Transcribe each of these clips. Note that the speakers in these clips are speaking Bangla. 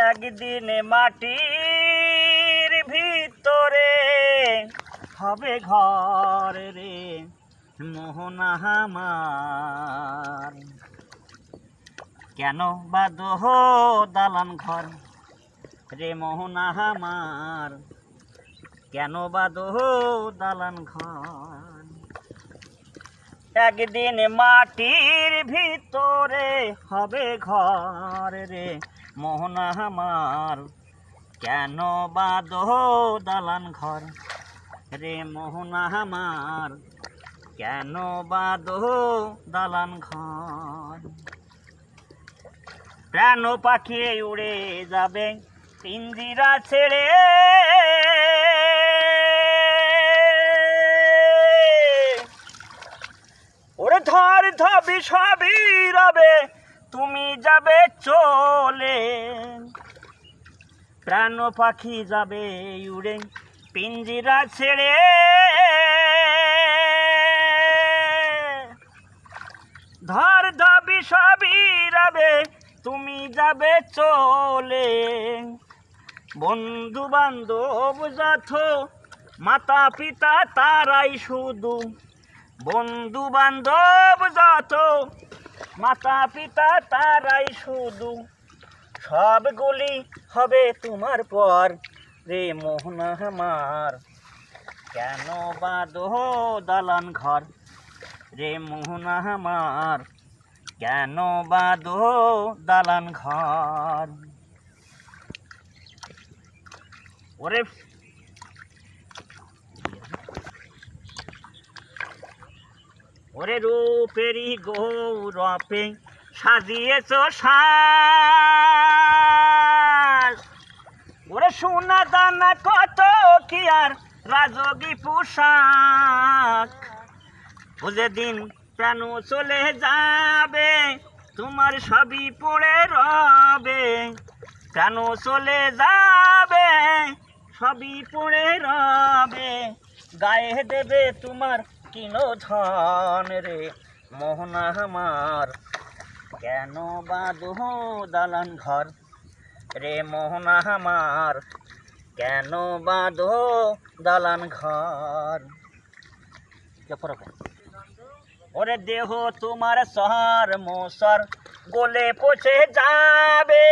একদিন মাটির ভিতরে হবে ঘর রে মোহনা আমার। কেন বাঁধো দালান ঘর রে মোহনা আমার, কেন বাঁধো দালান ঘর। একদিন মাটির ভিতরে হবে ঘর রে মোহনা আমার, কেন বাঁধো দালান ঘর রে মোহনা আমার, কেন বাঁধো দালান ঘর। প্রাণ পাখি উড়ে যাবে পিঞ্জিরা ছেড়ে, ওরে ধর ধবি সবই রবে তুমি যাবে চলে। প্রাণ পাখি যাবে উড়ে পিঞ্জিরা ছেড়ে, ধর ধবি সবই রবে তুমি যাবে চলে। বন্ধু বান্ধব যত মাতা পিতা তারাই শুধু, বন্ধু বান্ধব যত মাতা পিতা তারাই শুধু, সবগুলি হবে তোমার পর রে মোহনা আমার, কেন বাঁধো দালান ঘর রে মোহনা আমার, কেন বাঁধো দালান ঘর। ওরে ওরে রূপেরি গৌরপে সাজিয়েছ সাজ, ওরে সোনা দানা কত কি আর রাজগী পোশাক। ও যেদিন প্রাণ চলে যাবে তোমার সবই পড়ে রবে, প্রাণ চলে যাবে সবই পড়ে রবে, গায়ে দেবে তোমার কিনো ধন রে মোহনা আমার, কেন বাঁধো দালান ঘর রে মোহনা আমার, কেন বাঁধো দালান ঘর। ওরে দেহ তোমার শহর মোসর গলে পচে যাবে,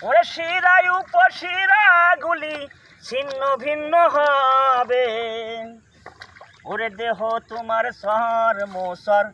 ওরে শিরায় উপশিরা গুলি ছিন্ন ভিন্ন হবে। ওরে দেহ তোমার শহর মোসর